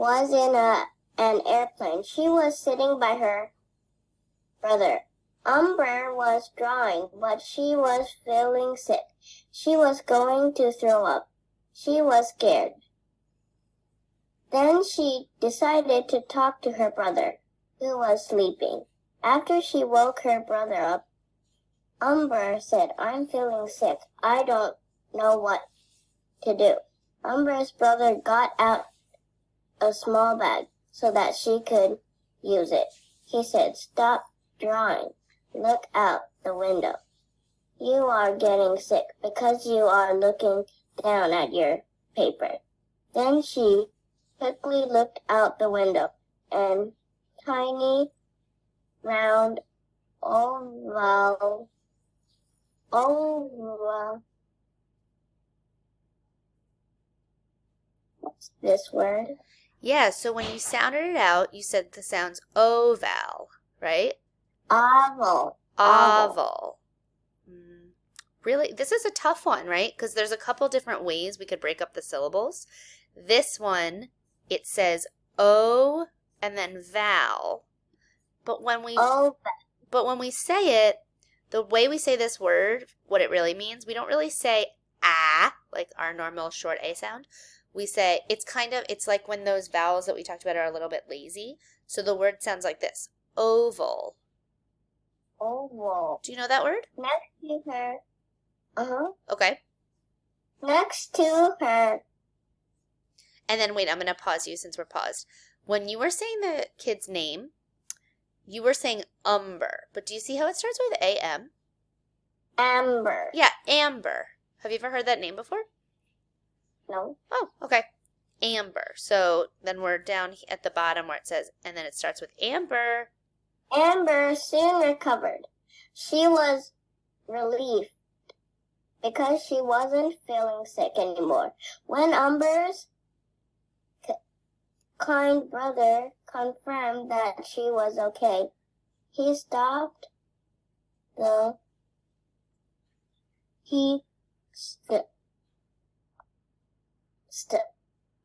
was in an airplane. She was sitting by her brother. Umber was drawing, but she was feeling sick. She was going to throw up. She was scared. Then she decided to talk to her brother, who was sleeping. After she woke her brother up, Umber said, "I'm feeling sick. I don't know what to do." Umber's brother got out a small bag so that she could use it. He said, "Stop drawing. Look out the window. You are getting sick because you are looking down at your paper." Then she quickly looked out the window, and tiny, round, oval, what's this word? Yeah, so when you sounded it out, you said the sounds oval, right? Oval. Oval. Really, this is a tough one, right? Because there's a couple different ways we could break up the syllables. This one, it says O and then val. But when we say it, the way we say this word, what it really means, we don't really say ah, like our normal short A sound. We say, it's like when those vowels that we talked about are a little bit lazy. So the word sounds like this, oval. Oval. Do you know that word? Next to her. Okay. Next to her. And then wait, I'm going to pause you since we're paused. When you were saying the kid's name, you were saying Umber. But do you see how it starts with A-M? Amber. Yeah, Amber. Have you ever heard that name before? No. Oh, okay. Amber. So then we're down at the bottom where it says, and then it starts with Amber. Amber soon recovered. She was relieved because she wasn't feeling sick anymore. When Amber's kind brother confirmed that she was okay, he stopped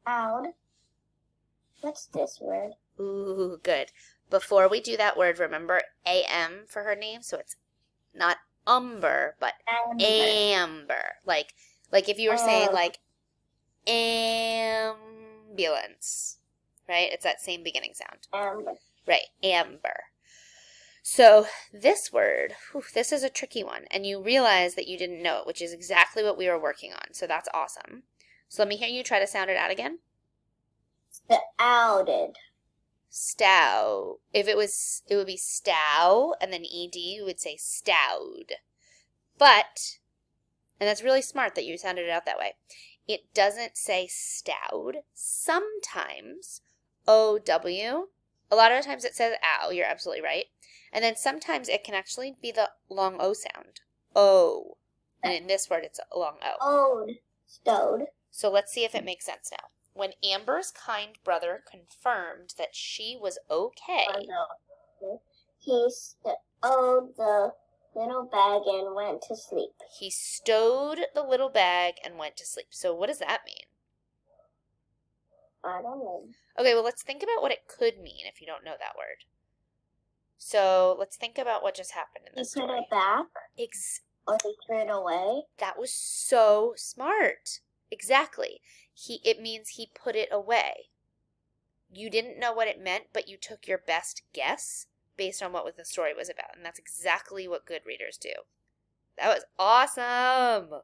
out. What's this word? Ooh, good. Before we do that word, remember A-M for her name, so it's not Umber, but Amber. Like if you were saying like ambulance, right? It's that same beginning sound. Amber. Right, Amber. So this word, this is a tricky one, and you realize that you didn't know it, which is exactly what we were working on, so that's awesome. So let me hear you try to sound it out again. Stouted. Stow. It would be stow, and then ed, you would say stowed. But, and that's really smart that you sounded it out that way, it doesn't say stowed. Sometimes, O-W, a lot of the times it says ow, you're absolutely right. And then sometimes it can actually be the long O sound. O. And in this word, it's a long O. Stowed. So let's see if it makes sense now. When Amber's kind brother confirmed that she was okay, he stowed the little bag and went to sleep. He stowed the little bag and went to sleep. So what does that mean? I don't know. Okay, well, let's think about what it could mean if you don't know that word. So let's think about what just happened in this story. He put it back? Or he threw it away? That was so smart. Exactly. It means he put it away. You didn't know what it meant, but you took your best guess based on what the story was about. And that's exactly what good readers do. That was awesome.